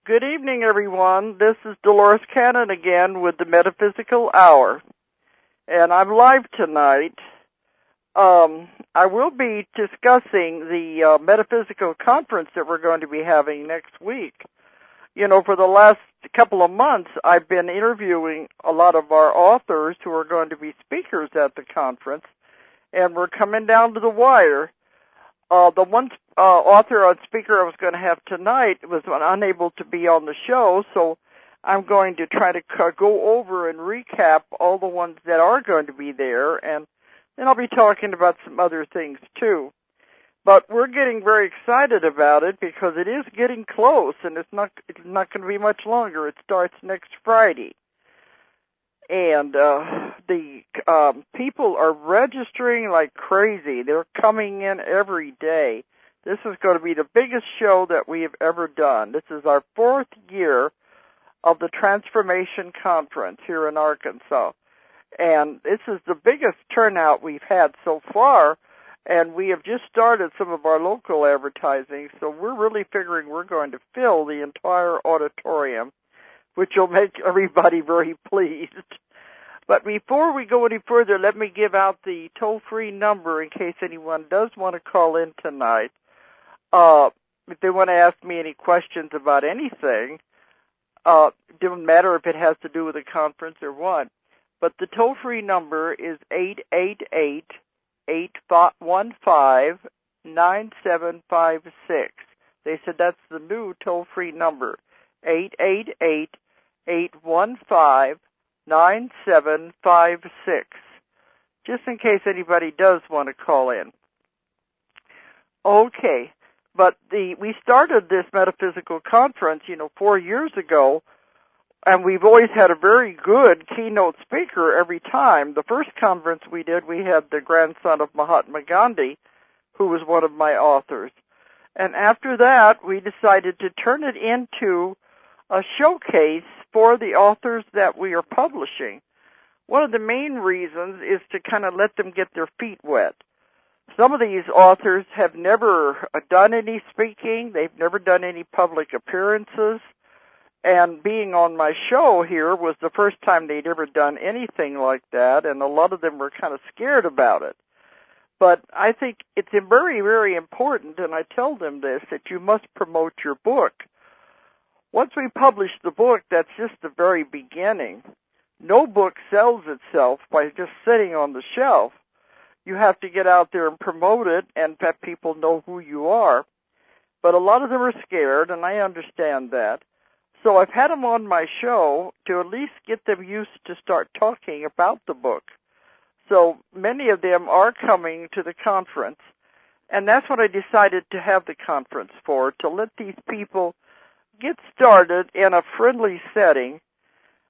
Good evening, everyone. This is Dolores Cannon again with the Metaphysical Hour, and I'm live tonight. I will be discussing the Metaphysical conference that we're going to be having next week. You know, for the last couple of months, I've been interviewing a lot of our authors who are going to be speakers at the conference, and we're coming down to the wire. The one author or speaker I was going to have tonight was unable to be on the show, so I'm going to try to go over and recap all the ones that are going to be there, and then I'll be talking about some other things too. But we're getting very excited about it because it is getting close, and it's not going to be much longer. It starts next Friday. And the people are registering like crazy. They're coming in every day. This is going to be the biggest show that we have ever done. This is our 4th year of the Transformation Conference here in Arkansas. And this is the biggest turnout we've had so far, and we have just started some of our local advertising, so we're really figuring we're going to fill the entire auditorium, which will make everybody very pleased. But before we go any further, let me give out the toll-free number in case anyone does want to call in tonight. If they want to ask me any questions about anything, it doesn't matter if it has to do with the conference or what. But the toll-free number is 888-815-9756. They said that's the new toll-free number, 888-815-9756, just in case anybody does want to call in. Okay, but we started this Metaphysical conference, 4 years ago, and we've always had a very good keynote speaker every time. The first conference we did, we had the grandson of Mahatma Gandhi, who was one of my authors. And after that, we decided to turn it into a showcase for the authors that we are publishing. One of the main reasons is to kind of let them get their feet wet. Some of these authors have never done any speaking. They've never done any public appearances. And being on my show here was the first time they'd ever done anything like that, and a lot of them were kind of scared about it. But I think it's very, very important, and I tell them this, that you must promote your book. Once we publish the book, that's just the very beginning. No book sells itself by just sitting on the shelf. You have to get out there and promote it and let people know who you are. But a lot of them are scared, and I understand that. So I've had them on my show to at least get them used to start talking about the book. So many of them are coming to the conference, and that's what I decided to have the conference for, to let these people get started in a friendly setting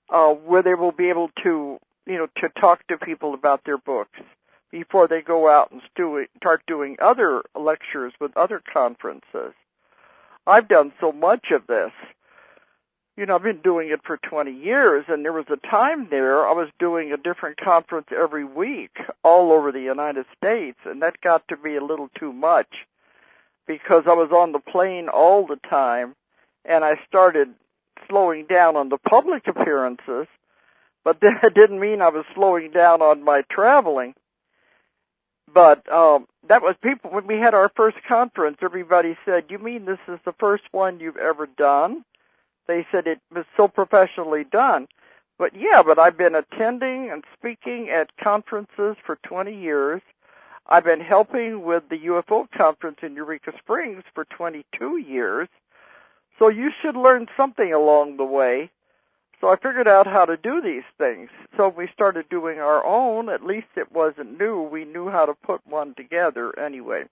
where they will be able to, to talk to people about their books before they go out and start doing other lectures with other conferences. I've done so much of this. I've been doing it for 20 years, and there was a time there I was doing a different conference every week all over the United States, and that got to be a little too much because I was on the plane all the time, and I started slowing down on the public appearances, but that didn't mean I was slowing down on my traveling. But that was people, when we had our first conference, everybody said, "You mean this is the first one you've ever done?" They said it was so professionally done. But I've been attending and speaking at conferences for 20 years. I've been helping with the UFO conference in Eureka Springs for 22 years. So you should learn something along the way. So I figured out how to do these things. So we started doing our own. At least it wasn't new. We knew how to put one together anyway.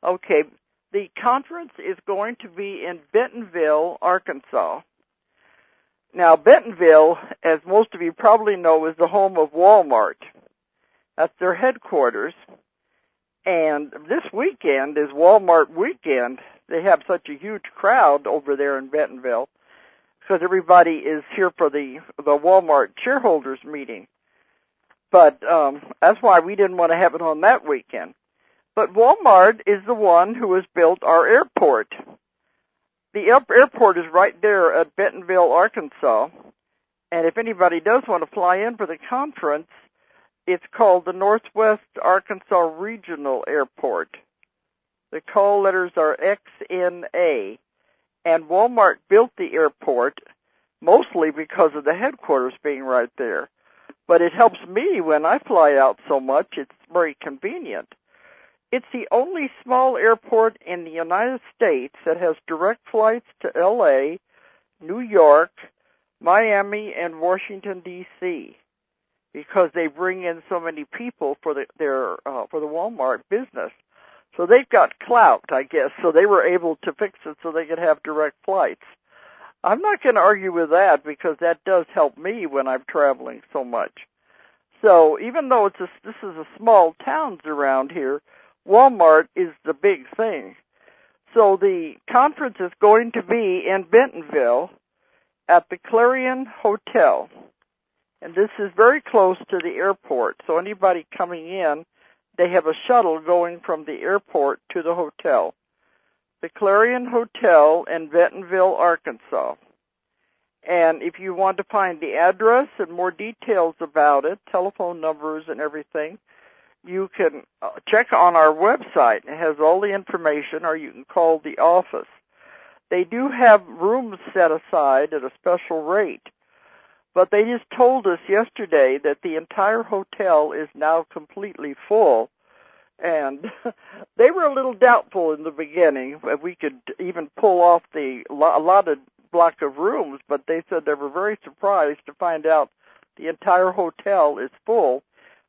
Okay. The conference is going to be in Bentonville, Arkansas. Now, Bentonville, as most of you probably know, is the home of Walmart. That's their headquarters. And this weekend is Walmart weekend. They have such a huge crowd over there in Bentonville because everybody is here for the Walmart shareholders meeting. But that's why we didn't want to have it on that weekend. But Walmart is the one who has built our airport. The airport is right there at Bentonville, Arkansas. And if anybody does want to fly in for the conference, it's called the Northwest Arkansas Regional Airport. The call letters are XNA. And Walmart built the airport mostly because of the headquarters being right there. But it helps me when I fly out so much. It's very convenient. It's the only small airport in the United States that has direct flights to L.A., New York, Miami, and Washington, D.C., because they bring in so many people for the Walmart business. So they've got clout, I guess, so they were able to fix it so they could have direct flights. I'm not going to argue with that because that does help me when I'm traveling so much. So even though this is a small towns around here, Walmart is the big thing. So the conference is going to be in Bentonville at the Clarion Hotel. And this is very close to the airport. So anybody coming in, they have a shuttle going from the airport to the hotel. The Clarion Hotel in Bentonville, Arkansas. And if you want to find the address and more details about it, telephone numbers and everything, you can check on our website. It has all the information, or you can call the office. They do have rooms set aside at a special rate, but they just told us yesterday that the entire hotel is now completely full, and they were a little doubtful in the beginning if we could even pull off the allotted block of rooms, but they said they were very surprised to find out the entire hotel is full.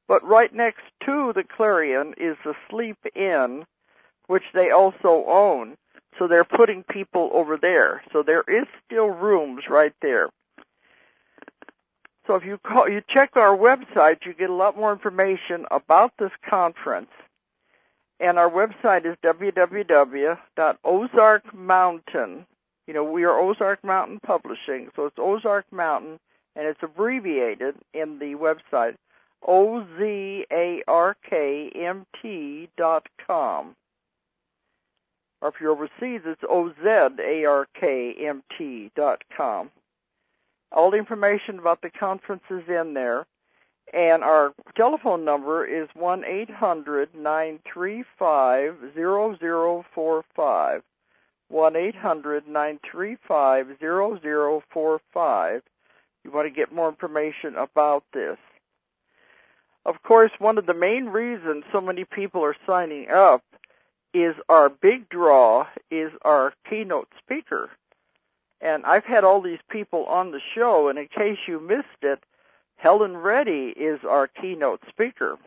But right next to the Clarion is the Sleep Inn, which they also own. So they're putting people over there. So there is still rooms right there. So if you check our website, you get a lot more information about this conference. And our website is www.ozarkmountain. You know, we are Ozark Mountain Publishing, so it's Ozark Mountain, and it's abbreviated in the website, OZARKMT.com. Or if you're overseas, it's OZARKMT.com. All the information about the conference is in there. And our telephone number is 1-800-935-0045. 1-800-935-0045. You want to get more information about this. Of course, one of the main reasons so many people are signing up is our big draw is our keynote speaker. And I've had all these people on the show, and in case you missed it, Helen Reddy is our keynote speaker.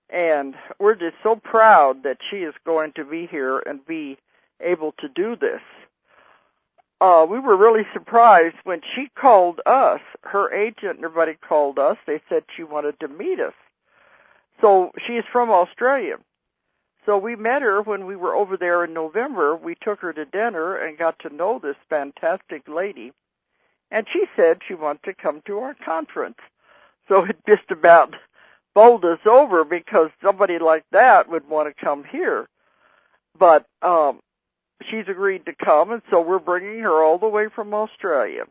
And we're just so proud that she is going to be here and be able to do this. We were really surprised when she called us. Her agent and everybody called us. They said she wanted to meet us. So she's from Australia. So we met her when we were over there in November. We took her to dinner and got to know this fantastic lady. And she said she wanted to come to our conference. So it just about bowled us over because somebody like that would want to come here. But she's agreed to come, and so we're bringing her all the way from Australia.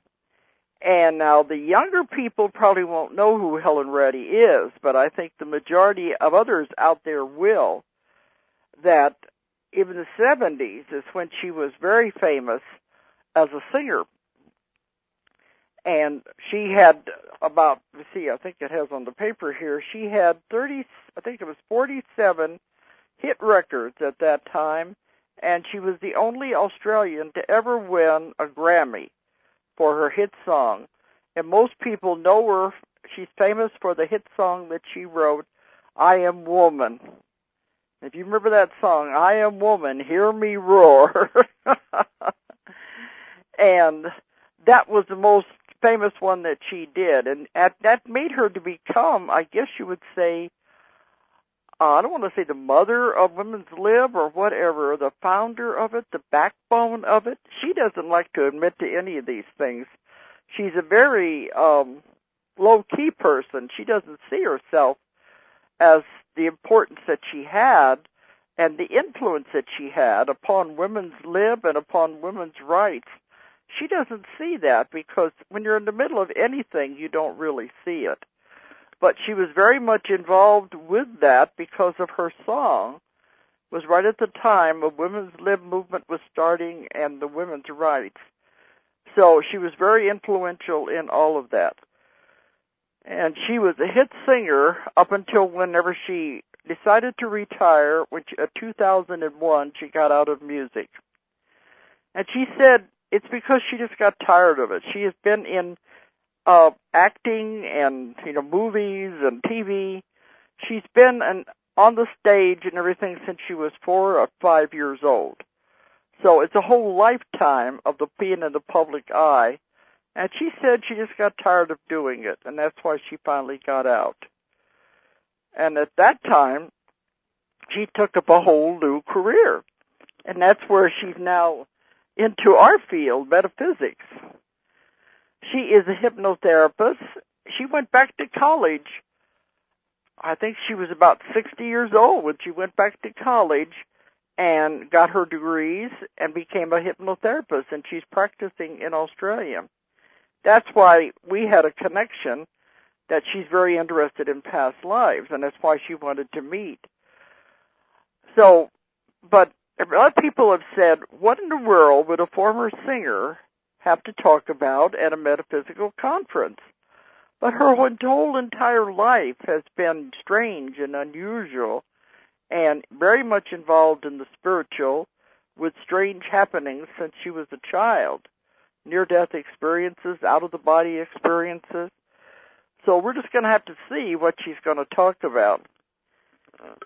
And now the younger people probably won't know who Helen Reddy is, but I think the majority of others out there will. That in the 70s is when she was very famous as a singer. And she had about, let's see, I think it has on the paper here, she had 47 hit records at that time, and she was the only Australian to ever win a Grammy for her hit song. And most people know her, she's famous for the hit song that she wrote, I Am Woman. If you remember that song, I Am Woman, Hear Me Roar. And that was the most famous one that she did. And that made her to become, I guess you would say, I don't want to say the mother of Women's Lib or whatever, the founder of it, the backbone of it. She doesn't like to admit to any of these things. She's a very low-key person. She doesn't see herself as the importance that she had and the influence that she had upon women's lib and upon women's rights. She doesn't see that because when you're in the middle of anything, you don't really see it. But she was very much involved with that because of her song. It was right at the time a women's lib movement was starting and the women's rights. So she was very influential in all of that. And she was a hit singer up until whenever she decided to retire, which in 2001 she got out of music. And she said it's because she just got tired of it. She has been in acting and movies and TV. She's been on the stage and everything since she was 4 or 5 years old. So it's a whole lifetime of being in the public eye. And she said she just got tired of doing it, and that's why she finally got out. And at that time, she took up a whole new career. And that's where she's now into our field, metaphysics. She is a hypnotherapist. She went back to college. I think she was about 60 years old when she went back to college and got her degrees and became a hypnotherapist, and she's practicing in Australia. That's why we had a connection, that she's very interested in past lives, and that's why she wanted to meet. So, but a lot of people have said, what in the world would a former singer have to talk about at a metaphysical conference? But her whole entire life has been strange and unusual and very much involved in the spiritual with strange happenings since she was a child. Near-death experiences, out-of-the-body experiences. So we're just going to have to see what she's going to talk about.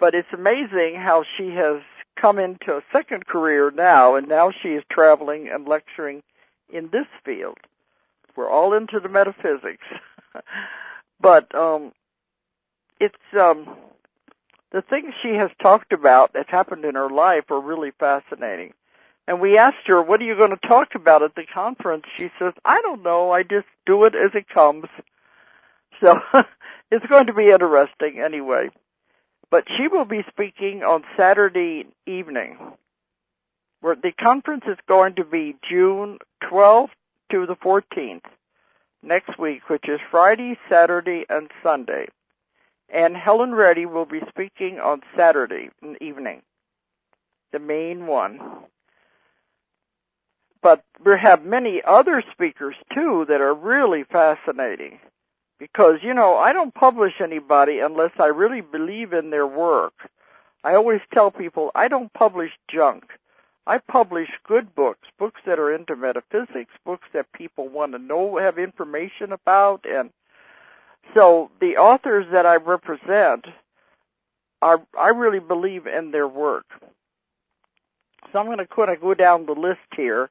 But it's amazing how she has come into a second career now, and now she is traveling and lecturing in this field. We're all into the metaphysics. But it's the things she has talked about that happened in her life are really fascinating. And we asked her, what are you going to talk about at the conference? She says, I don't know. I just do it as it comes. So it's going to be interesting anyway. But she will be speaking on Saturday evening. Where the conference is going to be June 12th to the 14th next week, which is Friday, Saturday, and Sunday. And Helen Reddy will be speaking on Saturday evening, the main one. But we have many other speakers, too, that are really fascinating. Because, I don't publish anybody unless I really believe in their work. I always tell people I don't publish junk. I publish good books, books that are into metaphysics, books that people want to know, have information about. And so the authors that I represent, I really believe in their work. So I'm going to kind of go down the list here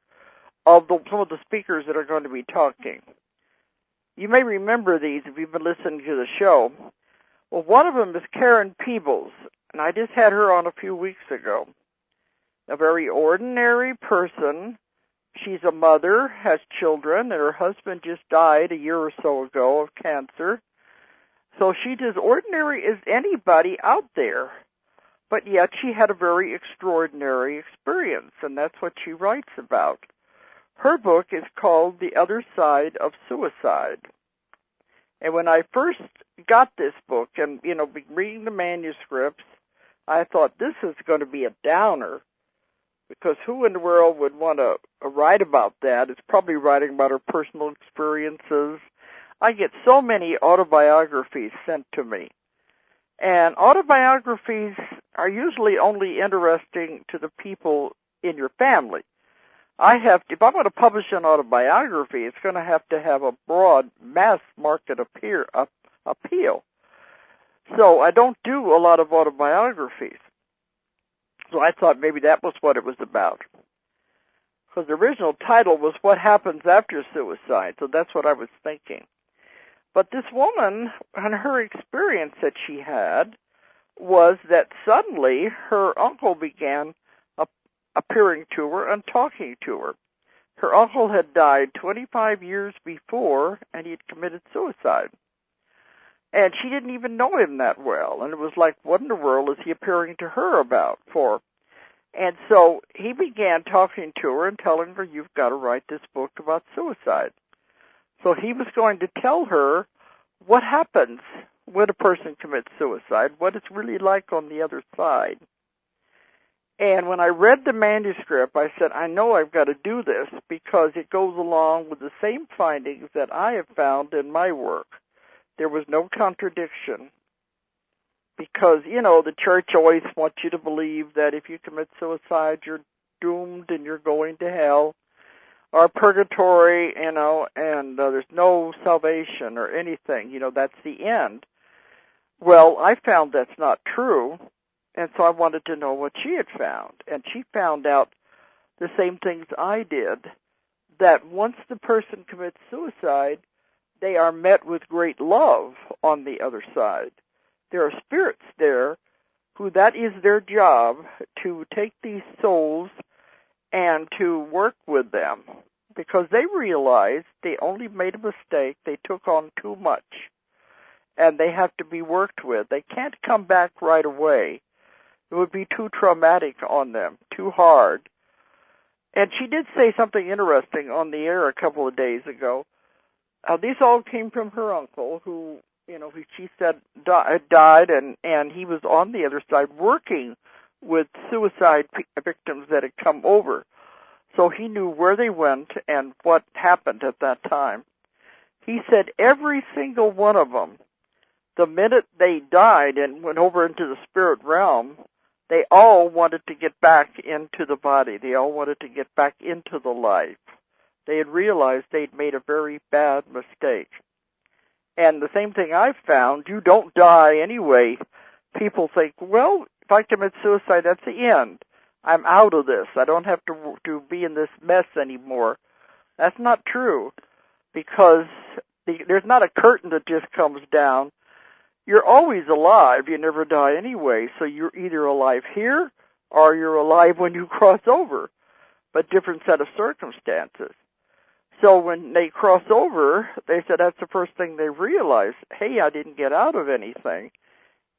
of some of the speakers that are going to be talking. You may remember these if you've been listening to the show. Well, one of them is Karen Peebles, and I just had her on a few weeks ago. A very ordinary person. She's a mother, has children, and her husband just died a year or so ago of cancer. So she's as ordinary as anybody out there. But yet she had a very extraordinary experience, and that's what she writes about. Her book is called The Other Side of Suicide. And when I first got this book and, reading the manuscripts, I thought this is going to be a downer, because who in the world would want to write about that? It's probably writing about her personal experiences. I get so many autobiographies sent to me. And autobiographies are usually only interesting to the people in your family. If I'm going to publish an autobiography, it's going to have a broad mass market appeal. So I don't do a lot of autobiographies. So I thought maybe that was what it was about. Because the original title was What Happens After Suicide, so that's what I was thinking. But this woman, and her experience that she had, was that suddenly her uncle began appearing to her and talking to her. Her uncle had died 25 years before, and he had committed suicide. And she didn't even know him that well. And it was like, what in the world is he appearing to her about for? And so he began talking to her and telling her, you've got to write this book about suicide. So he was going to tell her what happens when a person commits suicide, what it's really like on the other side. And when I read the manuscript, I said, I know I've got to do this because it goes along with the same findings that I have found in my work. There was no contradiction because, the church always wants you to believe that if you commit suicide, you're doomed and you're going to hell or purgatory, and there's no salvation or anything. That's the end. Well, I found that's not true, and so I wanted to know what she had found. And she found out the same things I did, that once the person commits suicide, they are met with great love on the other side. There are spirits there who that is their job, to take these souls and to work with them, because they realize they only made a mistake, they took on too much, and they have to be worked with. They can't come back right away. It would be too traumatic on them, too hard. And she did say something interesting on the air a couple of days ago. These all came from her uncle, who she said died, and he was on the other side working with suicide victims that had come over. So he knew where they went and what happened at that time. He said every single one of them, the minute they died and went over into the spirit realm, they all wanted to get back into the body. They all wanted to get back into the life. They had realized they'd made a very bad mistake. And the same thing I've found, you don't die anyway. People think, well, if I commit suicide, that's the end. I'm out of this. I don't have to be in this mess anymore. That's not true, because there's not a curtain that just comes down. You're always alive. You never die anyway. So you're either alive here or you're alive when you cross over, but different set of circumstances. So when they cross over, they said that's the first thing they realize. Hey, I didn't get out of anything.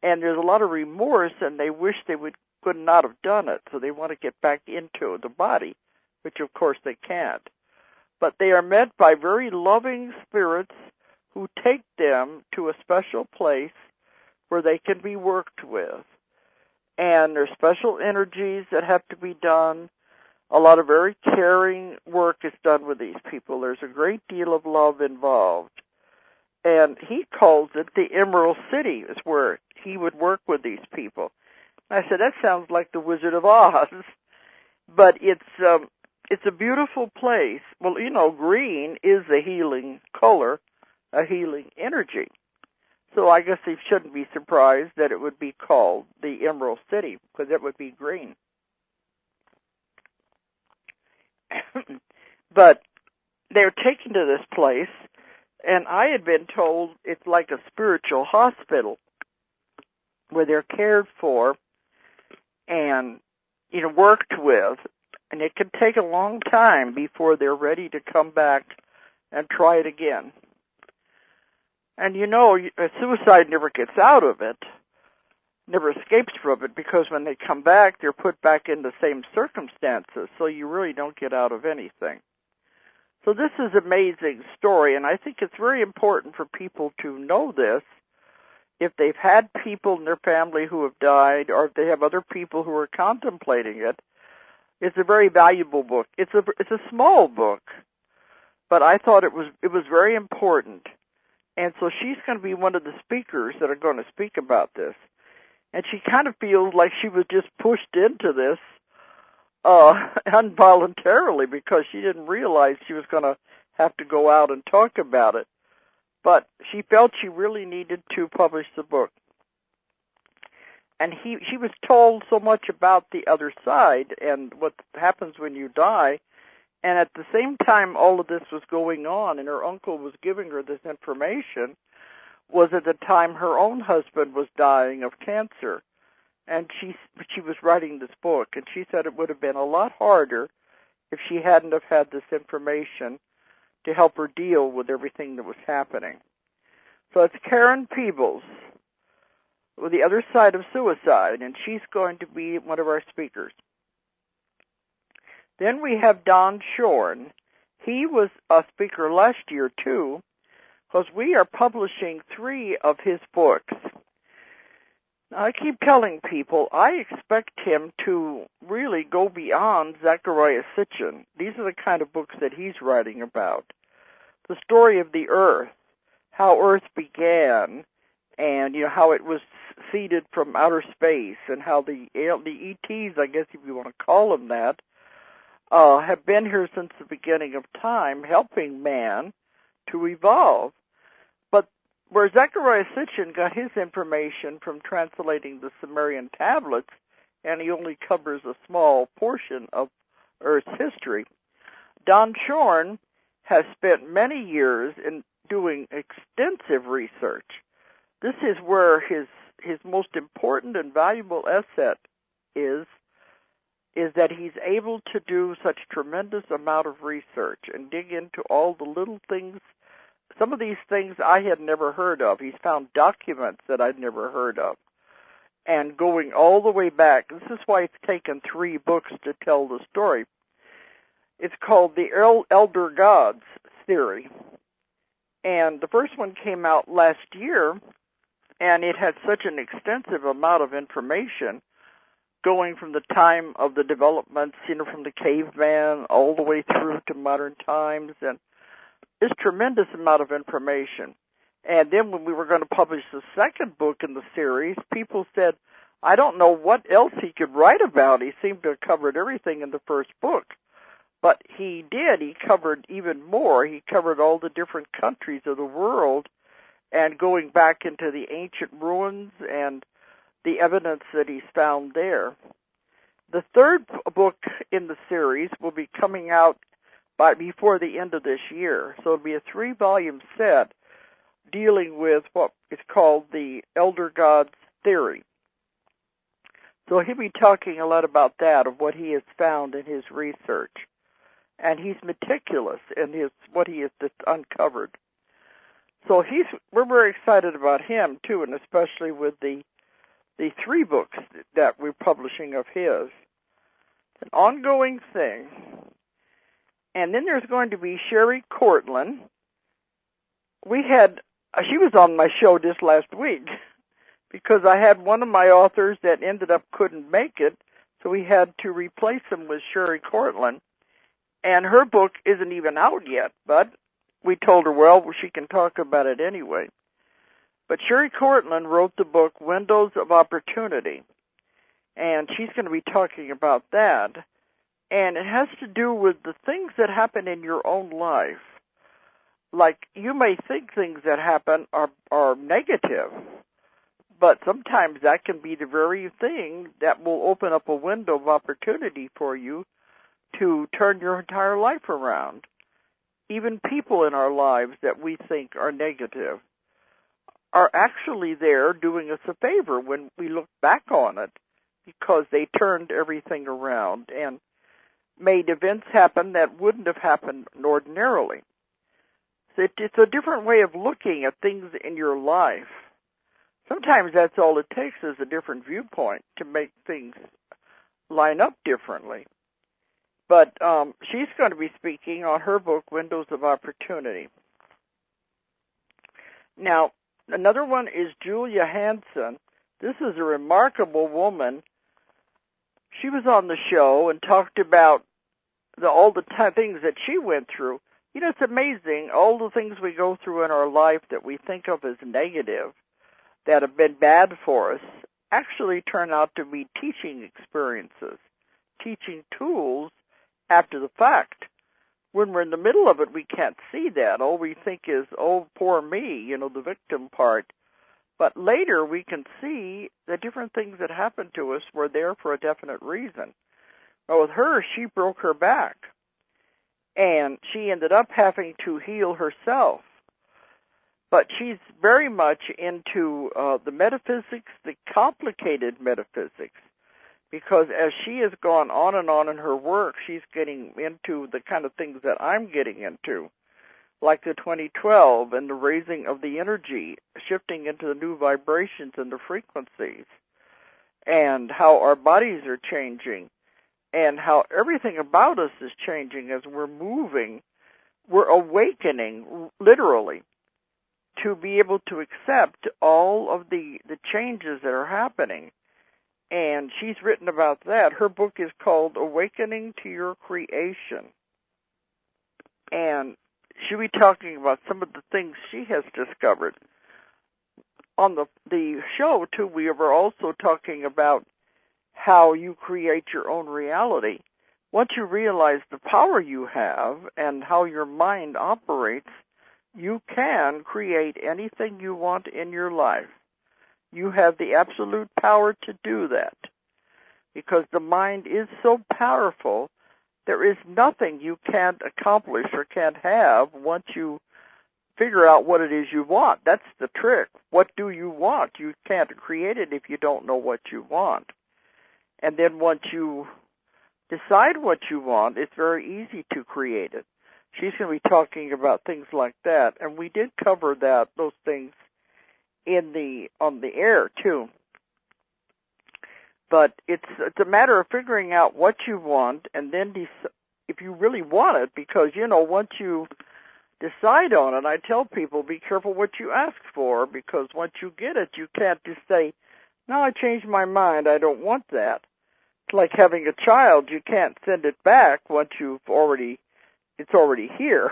And there's a lot of remorse, and they wish they could not have done it. So they want to get back into the body, which of course they can't. But they are met by very loving spirits who take them to a special place where they can be worked with. And there's special energies that have to be done. A lot of very caring work is done with these people. There's a great deal of love involved. And he calls it the Emerald City, is where he would work with these people. I said, that sounds like the Wizard of Oz. But it's a beautiful place. Well, green is a healing color, a healing energy. So I guess they shouldn't be surprised that it would be called the Emerald City, because it would be green. But they're taken to this place, and I had been told it's like a spiritual hospital where they're cared for and, worked with, and it can take a long time before they're ready to come back and try it again. And a suicide never gets out of it, never escapes from it, because when they come back, they're put back in the same circumstances, so you really don't get out of anything. So this is an amazing story, and I think it's very important for people to know this. If they've had people in their family who have died, or if they have other people who are contemplating it, it's a very valuable book. It's a small book, but I thought it was very important. And so she's going to be one of the speakers that are going to speak about this. And she kind of feels like she was just pushed into this involuntarily, because she didn't realize she was going to have to go out and talk about it. But she felt she really needed to publish the book. And she was told so much about the other side and what happens when you die. And at the same time all of this was going on and her uncle was giving her this information, was at the time her own husband was dying of cancer. And she was writing this book, and she said it would have been a lot harder if she hadn't have had this information to help her deal with everything that was happening. So it's Karen Peebles with The Other Side of Suicide, and she's going to be one of our speakers. Then we have Don Shorn. He was a speaker last year, too, because we are publishing 3 of his books. Now, I keep telling people I expect him to really go beyond Zecharia Sitchin. These are the kind of books that he's writing about. The story of the Earth, how Earth began, and how it was seeded from outer space, and how the ETs, I guess if you want to call them that, have been here since the beginning of time, helping man to evolve. But where Zecharia Sitchin got his information from translating the Sumerian tablets, and he only covers a small portion of Earth's history, Don Shorn has spent many years in doing extensive research. This is where his most important and valuable asset is that he's able to do such tremendous amount of research and dig into all the little things. Some of these things I had never heard of. He's found documents that I'd never heard of. And going all the way back, this is why it's taken 3 books to tell the story. It's called The Elder Gods Theory. And the first one came out last year, and it had such an extensive amount of information going from the time of the developments, from the caveman all the way through to modern times, and this tremendous amount of information. And then when we were going to publish the second book in the series, people said, I don't know what else he could write about. He seemed to have covered everything in the first book. But he did. He covered even more. He covered all the different countries of the world and going back into the ancient ruins and the evidence that he's found there. The third book in the series will be coming out before the end of this year. So it'll be a 3-volume set dealing with what is called the Elder Gods Theory. So he'll be talking a lot about that, of what he has found in his research. And he's meticulous in what he has uncovered. So we're very excited about him, too, and especially with the 3 books that we're publishing of his. It's an ongoing thing. And then there's going to be Sherry Cortland. She was on my show just last week because I had one of my authors that ended up couldn't make it, so we had to replace him with Sherry Cortland. And her book isn't even out yet, but we told her, well, she can talk about it anyway. But Sherry Cortland wrote the book Windows of Opportunity, and she's going to be talking about that. And it has to do with the things that happen in your own life. Like, you may think things that happen are negative, but sometimes that can be the very thing that will open up a window of opportunity for you to turn your entire life around. Even people in our lives that we think are negative are actually there doing us a favor when we look back on it, because they turned everything around and made events happen that wouldn't have happened ordinarily. So it's a different way of looking at things in your life. Sometimes that's all it takes, is a different viewpoint to make things line up differently. But she's going to be speaking on her book, Windows of Opportunity. Now, another one is Julia Hansen. This is a remarkable woman. She was on the show and talked about all the things that she went through. It's amazing, all the things we go through in our life that we think of as negative, that have been bad for us, actually turn out to be teaching experiences, teaching tools after the fact. When we're in the middle of it, we can't see that. All we think is, oh, poor me, the victim part. But later we can see the different things that happened to us were there for a definite reason. Well, with her, she broke her back, and she ended up having to heal herself. But she's very much into the metaphysics, the complicated metaphysics, because as she has gone on and on in her work, she's getting into the kind of things that I'm getting into, like the 2012 and the raising of the energy, shifting into the new vibrations and the frequencies, and how our bodies are changing, and how everything about us is changing as we're moving. We're awakening, literally, to be able to accept all of the changes that are happening. And she's written about that. Her book is called Awakening to Your Creation. And she'll be talking about some of the things she has discovered. On the show, too, we were also talking about how you create your own reality. Once you realize the power you have and how your mind operates, you can create anything you want in your life. You have the absolute power to do that, because the mind is so powerful. There is nothing you can't accomplish or can't have once you figure out what it is you want. That's the trick. What do you want? You can't create it if you don't know what you want. And then once you decide what you want, it's very easy to create it. She's going to be talking about things like that, and we did cover those things on the air too. But it's a matter of figuring out what you want, and then if you really want it, because once you decide on it, I tell people, be careful what you ask for, because once you get it, you can't just say, no, I changed my mind, I don't want that. It's like having a child. You can't send it back once it's already here.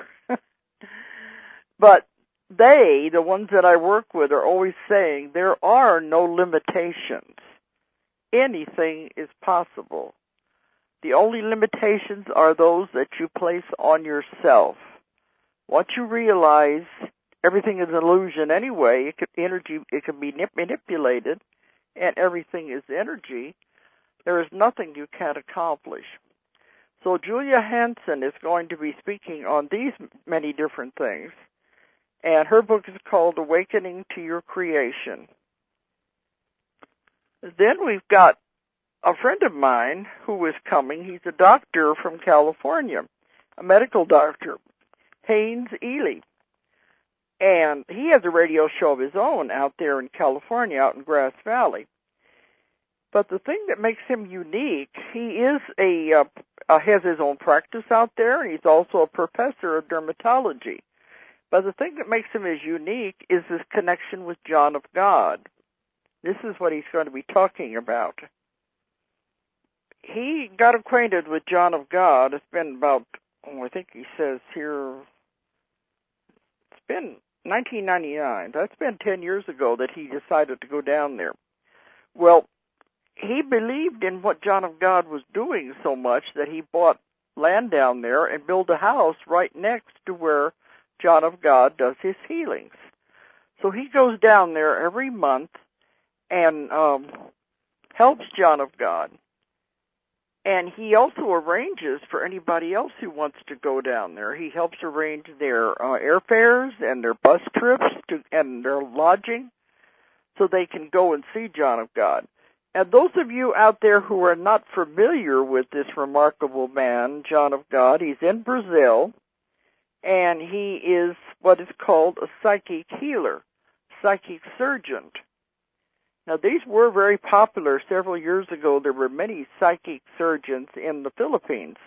But the ones that I work with, are always saying there are no limitations. Anything is possible. The only limitations are those that you place on yourself. Once you realize everything is an illusion anyway, it can be manipulated, and everything is energy, there is nothing you can't accomplish. So Julia Hansen is going to be speaking on these many different things, and her book is called Awakening to Your Creation. Then we've got a friend of mine who is coming. He's a doctor from California, a medical doctor, Haynes. And he has a radio show of his own out there in California, out in Grass Valley. But the thing that makes him unique, he is has his own practice out there, and he's also a professor of dermatology. But the thing that makes him as unique is his connection with John of God. This is what he's going to be talking about. He got acquainted with John of God. It's been about, I think he says here, it's been 1999. That's been 10 years ago that he decided to go down there. Well, he believed in what John of God was doing so much that he bought land down there and built a house right next to where John of God does his healings. So he goes down there every month and helps John of God. And he also arranges for anybody else who wants to go down there. He helps arrange their airfares and their bus trips and their lodging so they can go and see John of God. And those of you out there who are not familiar with this remarkable man, John of God, he's in Brazil, and he is what is called a psychic healer, psychic surgeon. Now, these were very popular several years ago. There were many psychic surgeons in the Philippines,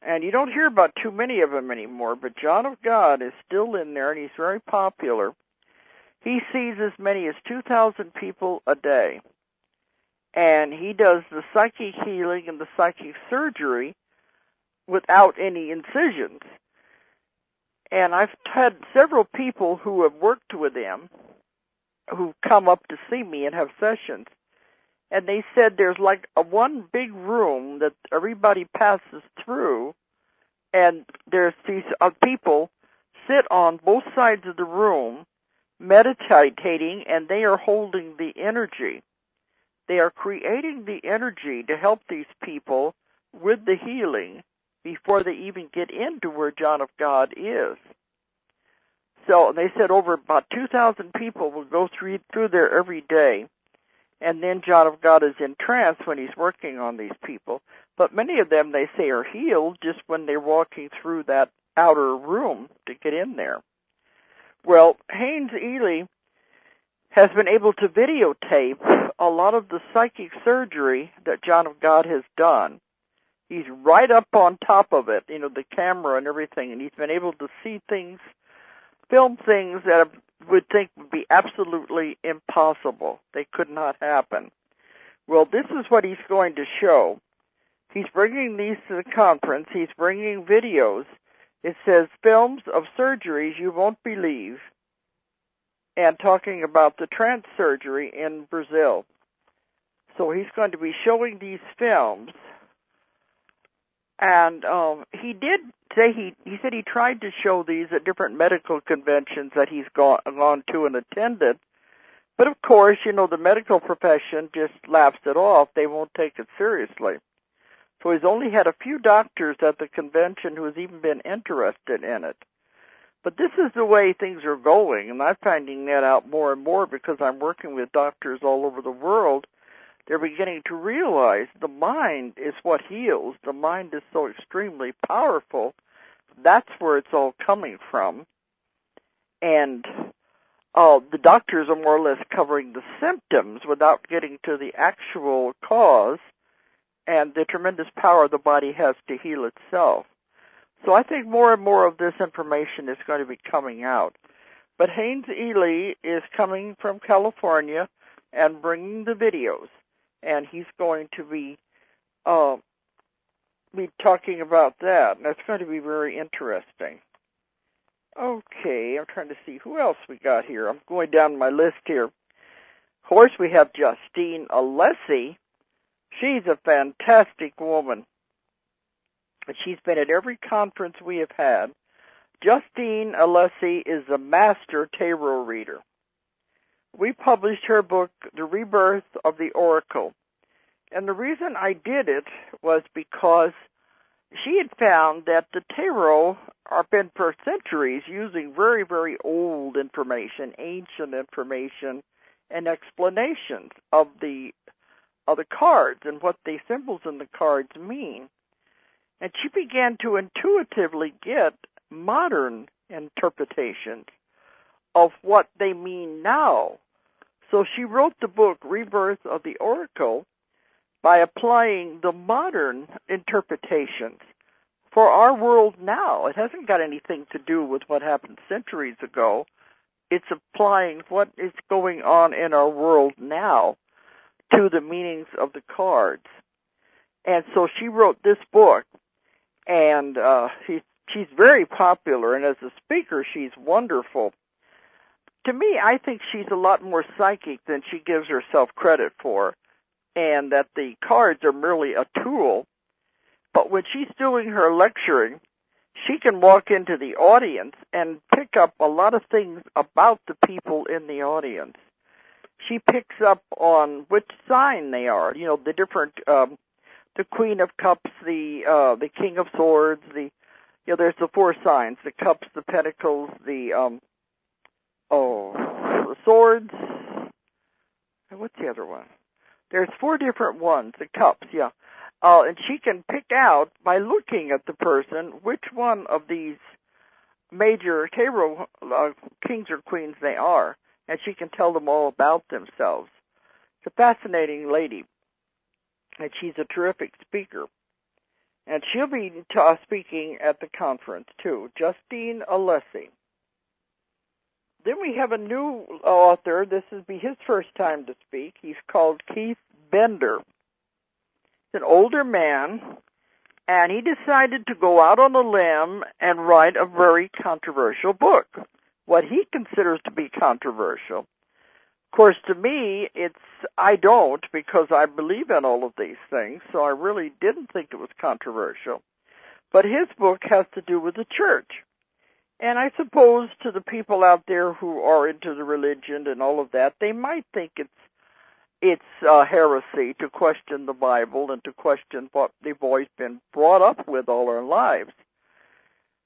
and you don't hear about too many of them anymore, but John of God is still in there, and he's very popular. He sees as many as 2,000 people a day. And he does the psychic healing and the psychic surgery without any incisions. And I've had several people who have worked with him who come up to see me and have sessions. And they said there's like one big room that everybody passes through, and there's these people sit on both sides of the room meditating, and they are holding the energy. They are creating the energy to help these people with the healing before they even get into where John of God is. So they said over about 2,000 people will go through there every day, and then John of God is in trance when he's working on these people. But many of them, they say, are healed just when they're walking through that outer room to get in there. Well, Haynes Ely has been able to videotape a lot of the psychic surgery that John of God has done. He's right up on top of it, the camera and everything, and he's been able to see things, film things that I would think would be absolutely impossible. They could not happen. Well, this is what he's going to show. He's bringing these to the conference. He's bringing videos. It says, films of surgeries you won't believe, and talking about the trance surgery in Brazil. So he's going to be showing these films. And he did say he said he tried to show these at different medical conventions that he's gone to and attended. But of course, the medical profession just laughs it off. They won't take it seriously. So he's only had a few doctors at the convention who has even been interested in it. But this is the way things are going, and I'm finding that out more and more because I'm working with doctors all over the world. They're beginning to realize the mind is what heals. The mind is so extremely powerful. That's where it's all coming from. And the doctors are more or less covering the symptoms without getting to the actual cause and the tremendous power the body has to heal itself. So I think more and more of this information is going to be coming out. But Haynes Ely is coming from California and bringing the videos. And he's going to be talking about that. And that's going to be very interesting. Okay, I'm trying to see who else we got here. I'm going down my list here. Of course, we have Justine Alessi. She's a fantastic woman. She's been at every conference we have had. Justine Alessi is a master tarot reader. We published her book, The Rebirth of the Oracle. And the reason I did it was because she had found that the tarot have been for centuries using very, very old information, ancient information, and explanations of the cards and what the symbols in the cards mean. And she began to intuitively get modern interpretations of what they mean now. So she wrote the book, Rebirth of the Oracle, by applying the modern interpretations for our world now. It hasn't got anything to do with what happened centuries ago. It's applying what is going on in our world now to the meanings of the cards. And so she wrote this book, and she's very popular, and as a speaker, she's wonderful. To me, I think she's a lot more psychic than she gives herself credit for, and that the cards are merely a tool. But when she's doing her lecturing, she can walk into the audience and pick up a lot of things about the people in the audience. She picks up on which sign they are, the different, the Queen of Cups, the King of Swords, there's the four signs, the Cups, the Pentacles, the Swords, what's the other one? There's four different ones, the Cups, yeah. And she can pick out, by looking at the person, which one of these major tarot kings or queens they are, and she can tell them all about themselves. It's a fascinating lady, and she's a terrific speaker. And she'll be speaking at the conference, too, Justine Alessi. Then we have a new author. This will be his first time to speak. He's called Keith Bender. He's an older man, and he decided to go out on a limb and write a very controversial book, what he considers to be controversial. Of course, to me, I don't, because I believe in all of these things, so I really didn't think it was controversial. But his book has to do with the church. And I suppose to the people out there who are into the religion and all of that, they might think it's heresy to question the Bible and to question what they've always been brought up with all our lives.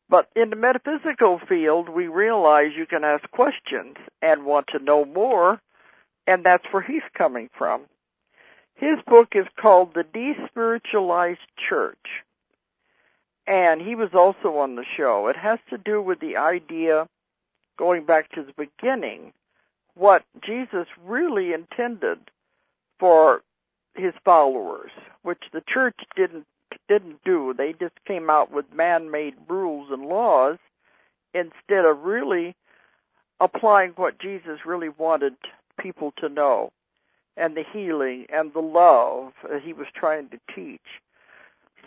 But in the metaphysical field, we realize you can ask questions and want to know more, and that's where he's coming from. His book is called The Despiritualized Church. and he was also on the show. It has to do with the idea, going back to the beginning, what Jesus really intended for his followers, which the church didn't do. They just came out with man-made rules and laws instead of really applying what Jesus really wanted people to know, and the healing and the love that he was trying to teach.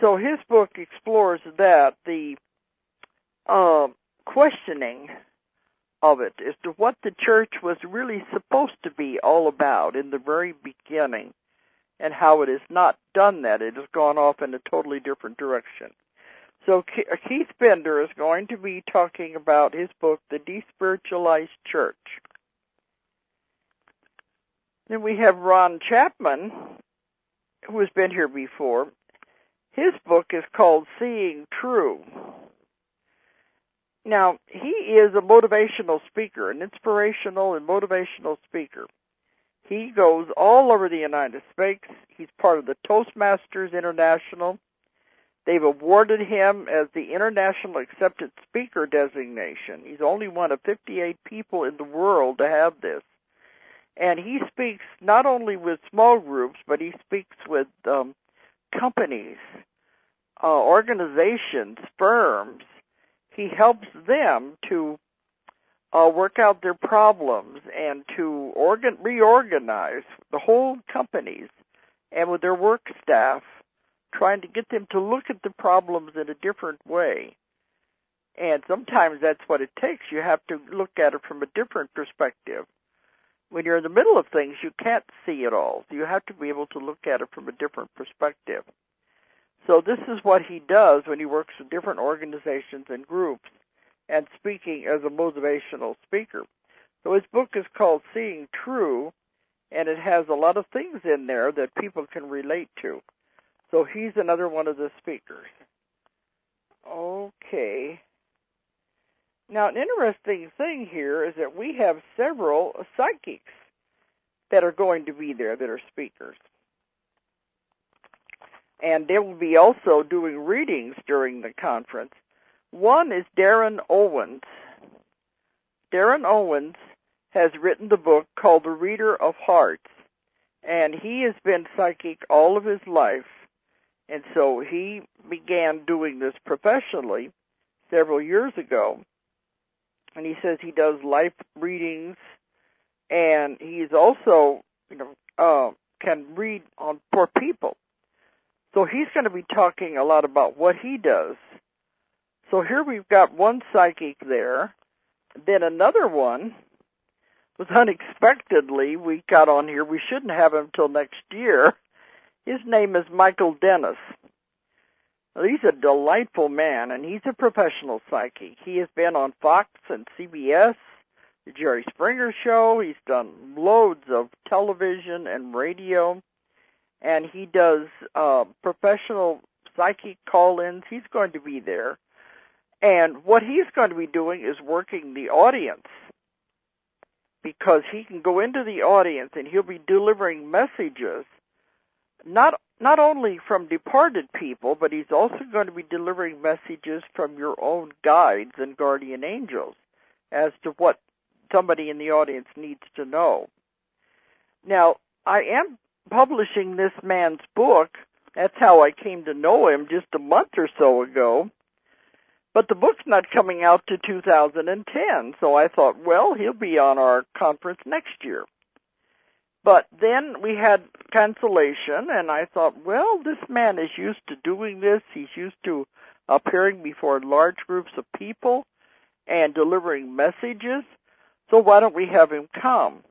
So his book explores that, the questioning of it as to what the church was really supposed to be all about in the very beginning, and how it has not done that. It has gone off in a totally different direction. So Keith Bender is going to be talking about his book, The Despiritualized Church. Then we have Ron Chapman, who has been here before. His book is called Seeing True. Now, he is a motivational speaker, an inspirational and motivational speaker. He goes all over the United States. He's part of the Toastmasters International. They've awarded him as the International Accepted Speaker designation. He's only one of 58 people in the world to have this. And he speaks not only with small groups, but he speaks with companies, organizations, firms. He helps them to work out their problems and to reorganize the whole companies and with their work staff, trying to get them to look at the problems in a different way. And sometimes that's what it takes. You have to look at it from a different perspective. When you're in the middle of things, you can't see it all. So you have to be able to look at it from a different perspective. So this is what he does when he works with different organizations and groups and speaking as a motivational speaker. So his book is called Seeing True, and it has a lot of things in there that people can relate to. So he's another one of the speakers. Okay. Now, an interesting thing here is that we have several psychics that are going to be there that are speakers. And they will be also doing readings during the conference. One is Darren Owens. Darren Owens has written the book called The Reader of Hearts, and he has been psychic all of his life. And so he began doing this professionally several years ago. And he says he does life readings, and he's also, can read for people. So he's going to be talking a lot about what he does. So here we've got one psychic there. Then another one was unexpectedly, we got on here. We shouldn't have him until next year. His name is Michael Dennis. Well, he's a delightful man, and he's a professional psychic. He has been on Fox and CBS, the Jerry Springer Show. He's done loads of television and radio, and he does professional psychic call-ins. He's going to be there. And what he's going to be doing is working the audience, because he can go into the audience and he'll be delivering messages, not only from departed people, but he's also going to be delivering messages from your own guides and guardian angels as to what somebody in the audience needs to know. Now, I am publishing this man's book. That's how I came to know him just a month or so ago. But the book's not coming out to 2010, so I thought, well, he'll be on our conference next year. But then we had cancellation, and I thought, well, this man is used to doing this. He's used to appearing before large groups of people and delivering messages, so why don't we have him come?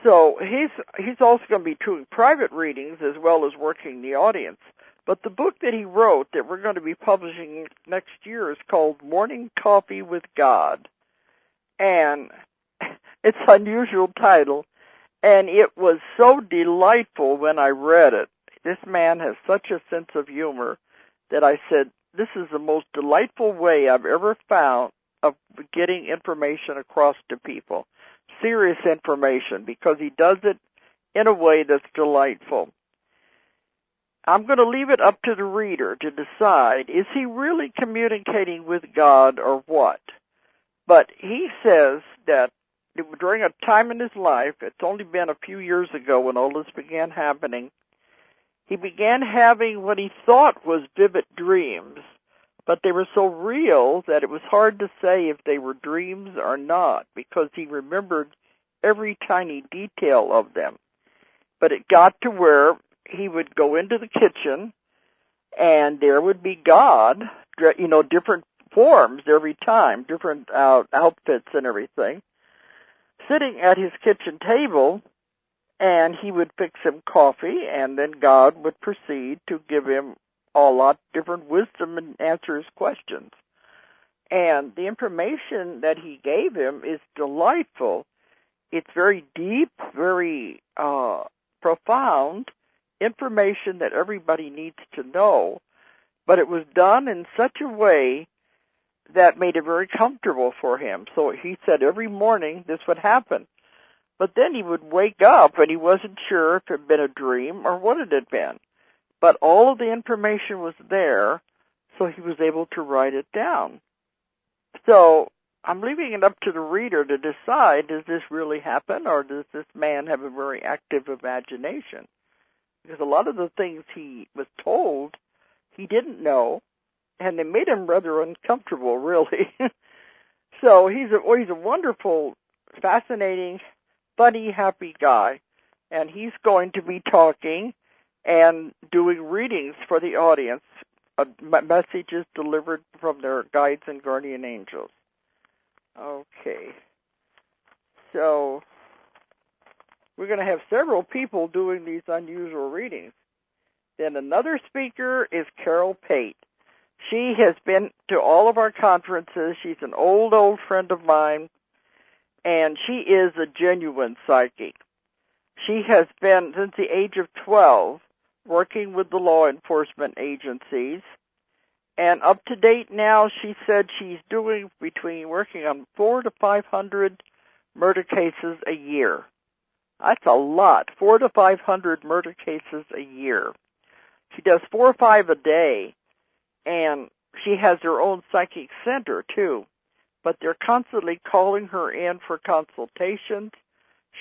So he's also going to be doing private readings as well as working the audience. But the book that he wrote that we're going to be publishing next year is called Morning Coffee with God. And it's an unusual title, and it was so delightful when I read it. This man has such a sense of humor that I said, this is the most delightful way I've ever found of getting information across to people. Serious information, because he does it in a way that's delightful. I'm going to leave it up to the reader to decide, is he really communicating with God or what? But he says that during a time in his life, it's only been a few years ago when all this began happening, he began having what he thought was vivid dreams, but they were so real that it was hard to say if they were dreams or not, because he remembered every tiny detail of them. But it got to where he would go into the kitchen, and there would be God, different forms every time, different outfits and everything, sitting at his kitchen table, and he would fix him coffee, and then God would proceed to give him a lot different wisdom and answer his questions. And the information that he gave him is delightful. It's very deep, very profound information that everybody needs to know, but it was done in such a way that made it very comfortable for him. So he said every morning this would happen. But then he would wake up and he wasn't sure if it had been a dream or what it had been. But all of the information was there, so he was able to write it down. So I'm leaving it up to the reader to decide, does this really happen, or does this man have a very active imagination? Because a lot of the things he was told, he didn't know, and they made him rather uncomfortable, really. So he's a wonderful, fascinating, funny, happy guy, and he's going to be talking and doing readings for the audience, messages delivered from their guides and guardian angels. Okay. So we're going to have several people doing these unusual readings. Then another speaker is Carol Pate. She has been to all of our conferences. She's an old friend of mine, and she is a genuine psychic. She has been, since the age of 12, working with the law enforcement agencies, and up to date now, she said she's doing working on 400 to 500 murder cases a year. That's a lot, 400 to 500 murder cases a year. She does 4 or 5 a day, and she has her own psychic center, too. But they're constantly calling her in for consultations.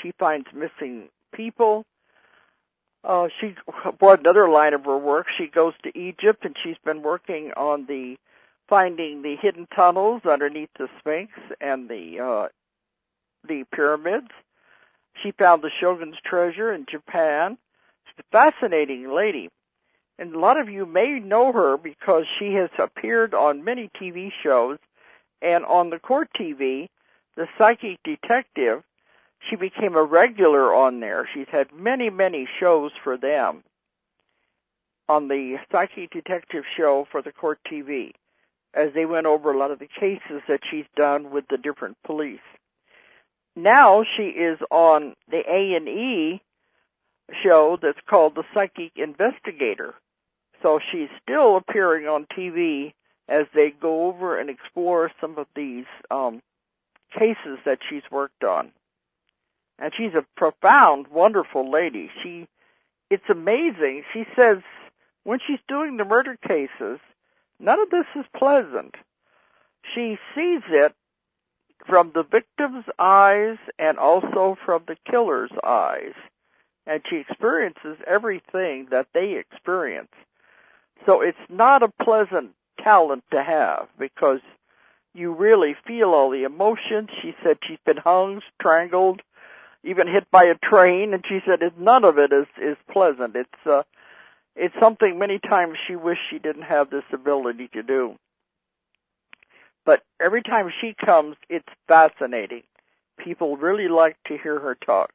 She finds missing people. She brought another line of her work. She goes to Egypt, and she's been working on finding the hidden tunnels underneath the Sphinx and the pyramids. She found the Shogun's treasure in Japan. She's a fascinating lady. And a lot of you may know her because she has appeared on many TV shows, and on the Court TV, the Psychic Detective, she became a regular on there. She's had many, many shows for them on the Psychic Detective show for the Court TV, as they went over a lot of the cases that she's done with the different police. Now she is on the A&E show that's called The Psychic Investigator. So she's still appearing on TV as they go over and explore some of these cases that she's worked on. And she's a profound, wonderful lady. It's amazing. She says when she's doing the murder cases, none of this is pleasant. She sees it from the victim's eyes and also from the killer's eyes. And she experiences everything that they experience. So it's not a pleasant talent to have because you really feel all the emotions. She said she's been hung, strangled, even hit by a train, and she said none of it is pleasant. It's something many times she wished she didn't have this ability to do. But every time she comes, it's fascinating. People really like to hear her talk.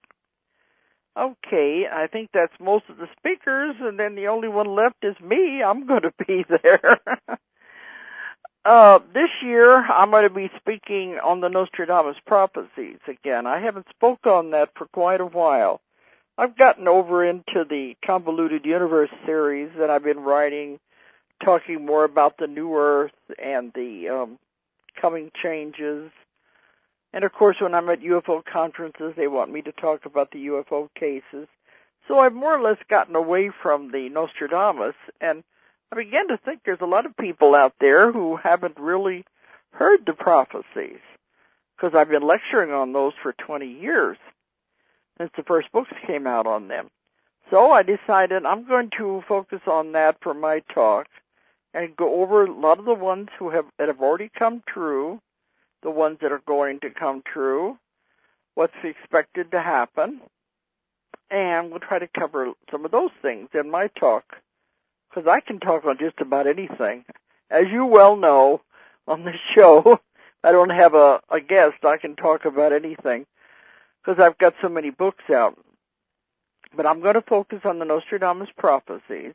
Okay, I think that's most of the speakers, and then the only one left is me. I'm going to be there. This year, I'm going to be speaking on the Nostradamus prophecies again. I haven't spoken on that for quite a while. I've gotten over into the Convoluted Universe series that I've been writing, talking more about the New Earth and the coming changes. And, of course, when I'm at UFO conferences, they want me to talk about the UFO cases. So I've more or less gotten away from the Nostradamus, and I began to think there's a lot of people out there who haven't really heard the prophecies, because I've been lecturing on those for 20 years since the first books came out on them. So I decided I'm going to focus on that for my talk and go over a lot of the ones that have already come true, the ones that are going to come true, what's expected to happen, and we'll try to cover some of those things in my talk, because I can talk on just about anything. As you well know, on this show, I don't have a guest. I can talk about anything, because I've got so many books out. But I'm going to focus on the Nostradamus prophecies.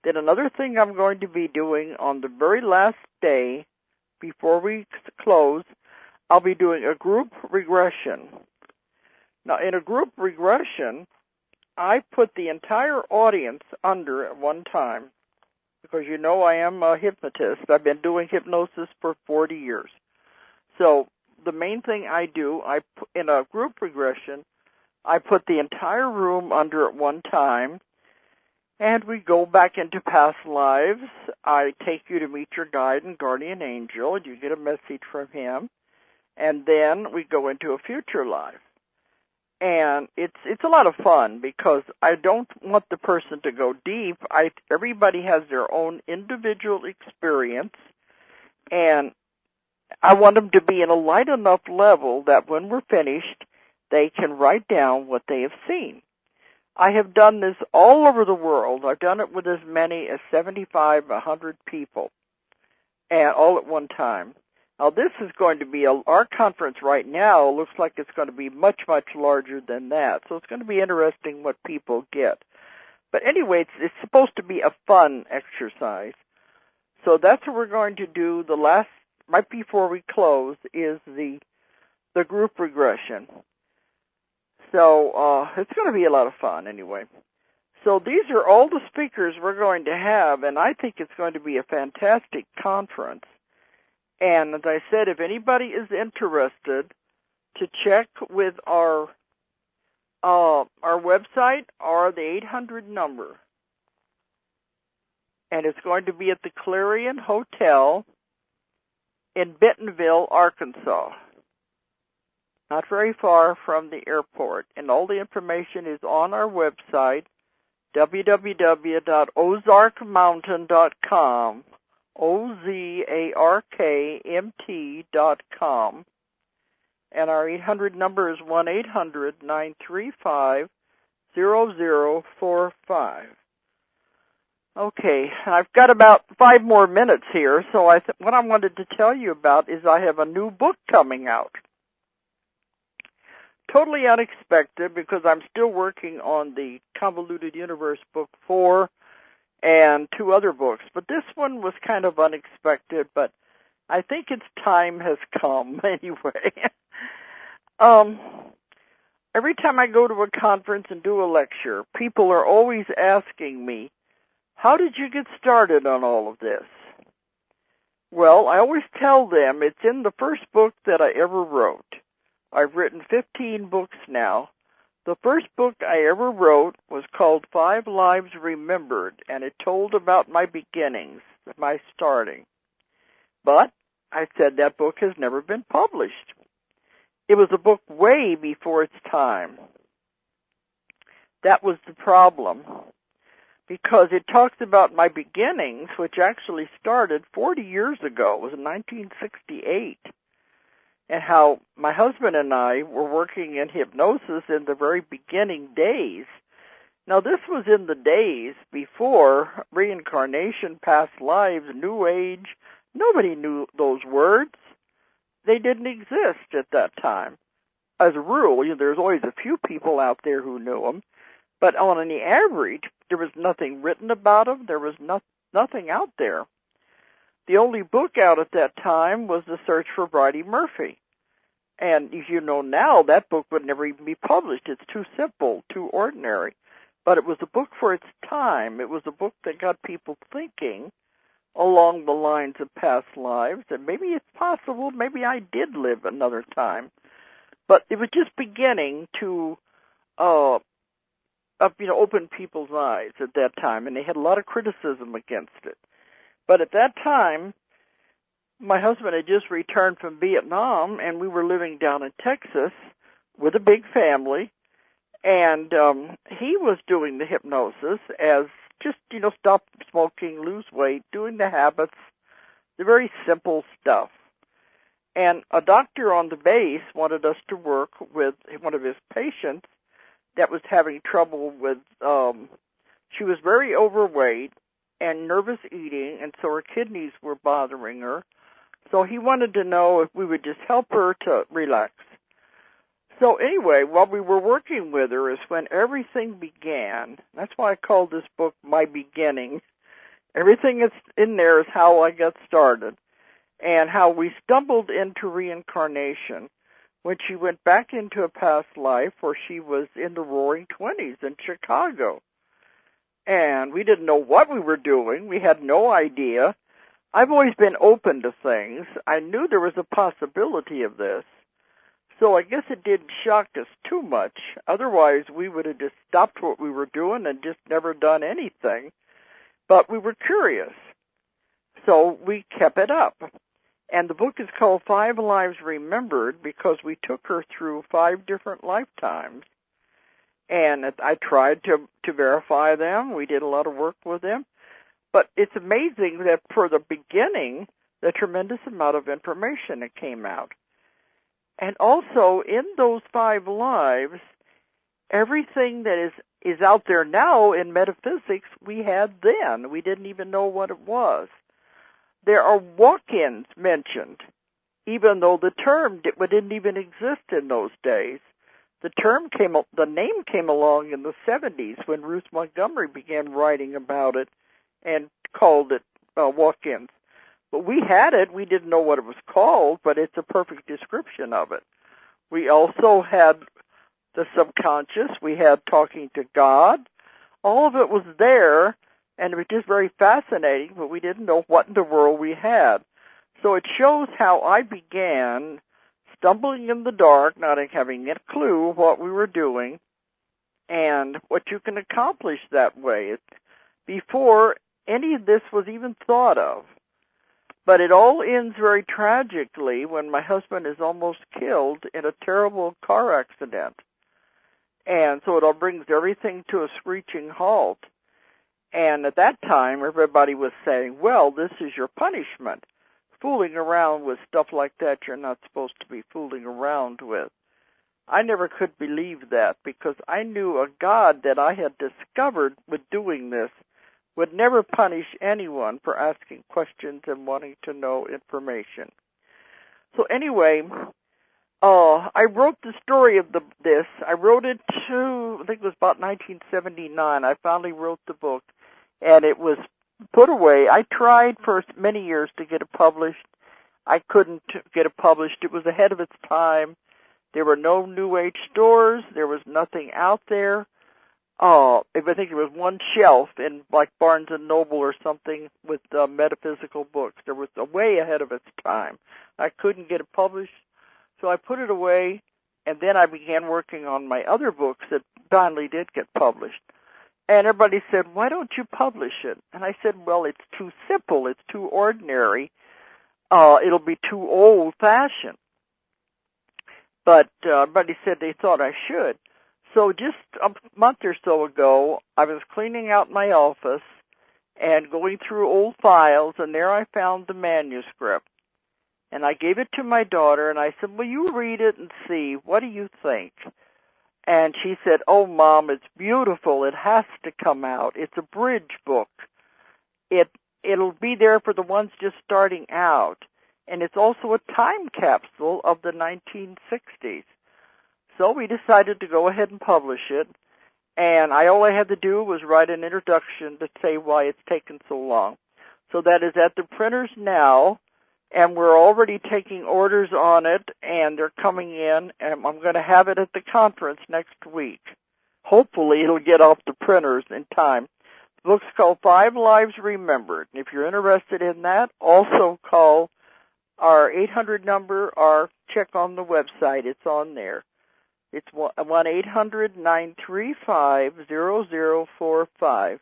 Then another thing I'm going to be doing on the very last day, before we close, I'll be doing a group regression. Now, in a group regression, I put the entire audience under at one time, because you know I am a hypnotist. I've been doing hypnosis for 40 years. So the main thing I do, in a group regression, I put the entire room under at one time, and we go back into past lives. I take you to meet your guide and guardian angel, and you get a message from him, and then we go into a future life. And it's a lot of fun, because I don't want the person to go deep. Everybody has their own individual experience, and I want them to be in a light enough level that when we're finished, they can write down what they have seen. I have done this all over the world. I've done it with as many as 75, 100 people, and all at one time. Now, this is going to be our conference right now looks like it's going to be much, much larger than that. So it's going to be interesting what people get. But anyway, it's supposed to be a fun exercise. So that's what we're going to do. The last, right before we close, is the group regression. So it's going to be a lot of fun anyway. So these are all the speakers we're going to have, and I think it's going to be a fantastic conference. And as I said, if anybody is interested, to check with our website or the 800 number. And it's going to be at the Clarion Hotel in Bentonville, Arkansas. Not very far from the airport. And all the information is on our website, www.ozarkmountain.com. OZARKMT.com. And our 800 number is 1-800-935-0045. Okay, I've got about 5 more minutes here, so what I wanted to tell you about is I have a new book coming out. Totally unexpected, because I'm still working on the Convoluted Universe Book 4 and 2 other books. But this one was kind of unexpected, but I think its time has come anyway. Every time I go to a conference and do a lecture, people are always asking me, how did you get started on all of this? Well, I always tell them it's in the first book that I ever wrote. I've written 15 books now. The first book I ever wrote was called 5 Lives Remembered, and it told about my beginnings, my starting. But I said that book has never been published. It was a book way before its time. That was the problem, because it talks about my beginnings, which actually started 40 years ago. It was in 1968. And how my husband and I were working in hypnosis in the very beginning days. Now, this was in the days before reincarnation, past lives, New Age. Nobody knew those words. They didn't exist at that time. As a rule, there's always a few people out there who knew them, but on the average, there was nothing written about them. There was nothing out there. The only book out at that time was The Search for Bridie Murphy. And as you know now, that book would never even be published. It's too simple, too ordinary. But it was a book for its time. It was a book that got people thinking along the lines of past lives. And maybe it's possible, maybe I did live another time. But it was just beginning to open people's eyes at that time, and they had a lot of criticism against it. But at that time, my husband had just returned from Vietnam, and we were living down in Texas with a big family, and he was doing the hypnosis as just, stop smoking, lose weight, doing the habits, the very simple stuff. And a doctor on the base wanted us to work with one of his patients that was having trouble with, she was very overweight and nervous eating, and so her kidneys were bothering her. So he wanted to know if we would just help her to relax. So anyway, while we were working with her is when everything began. That's why I called this book My Beginning. Everything that's in there is how I got started and how we stumbled into reincarnation when she went back into a past life where she was in the Roaring 20s in Chicago. And we didn't know what we were doing. We had no idea. I've always been open to things. I knew there was a possibility of this. So I guess it didn't shock us too much. Otherwise, we would have just stopped what we were doing and just never done anything. But we were curious. So we kept it up. And the book is called 5 Lives Remembered because we took her through 5 different lifetimes. And I tried to verify them. We did a lot of work with them. But it's amazing that for the beginning, the tremendous amount of information that came out. And also, in those 5 lives, everything that is out there now in metaphysics, we had then. We didn't even know what it was. There are walk-ins mentioned, even though the term didn't even exist in those days. The name came along in the 70s when Ruth Montgomery began writing about it and called it walk-ins. But we had it. We didn't know what it was called, but it's a perfect description of it. We also had the subconscious. We had talking to God. All of it was there, and it was just very fascinating, but we didn't know what in the world we had. So it shows how I began stumbling in the dark, not having a clue what we were doing, and what you can accomplish that way before any of this was even thought of. But it all ends very tragically when my husband is almost killed in a terrible car accident. And so it all brings everything to a screeching halt. And at that time, everybody was saying, well, this is your punishment. Fooling around with stuff like that you're not supposed to be fooling around with. I never could believe that because I knew a God that I had discovered with doing this would never punish anyone for asking questions and wanting to know information. So anyway, I wrote the story of this. I wrote it I think it was about 1979. I finally wrote the book, and it was put away. I tried for many years to get it published. I couldn't get it published. It was ahead of its time. There were no New Age stores. There was nothing out there. I think there was one shelf in like Barnes & Noble or something with metaphysical books. There was way ahead of its time. I couldn't get it published, so I put it away, and then I began working on my other books that finally did get published. And everybody said, why don't you publish it? And I said, well, it's too simple. It's too ordinary. It'll be too old-fashioned. But everybody said they thought I should. So just a month or so ago, I was cleaning out my office and going through old files, and there I found the manuscript. And I gave it to my daughter, and I said, will you read it and see? What do you think? And she said, oh, Mom, it's beautiful. It has to come out. It's a bridge book. It'll be there for the ones just starting out. And it's also a time capsule of the 1960s. So we decided to go ahead and publish it, and all I had to do was write an introduction to say why it's taken so long. So that is at the printers now, and we're already taking orders on it, and they're coming in, and I'm going to have it at the conference next week. Hopefully it'll get off the printers in time. The book's called 5 Lives Remembered. If you're interested in that, also call our 800 number or check on the website. It's on there. It's 1-800-935-0045.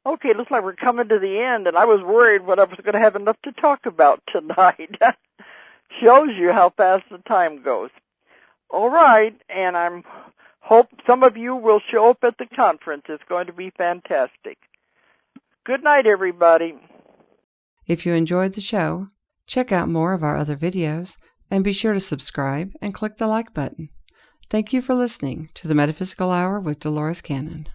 Okay, looks like we're coming to the end, and I was worried what I was going to have enough to talk about tonight. Shows you how fast the time goes. All right, and I hope some of you will show up at the conference. It's going to be fantastic. Good night, everybody. If you enjoyed the show, check out more of our other videos, and be sure to subscribe and click the like button. Thank you for listening to the Metaphysical Hour with Dolores Cannon.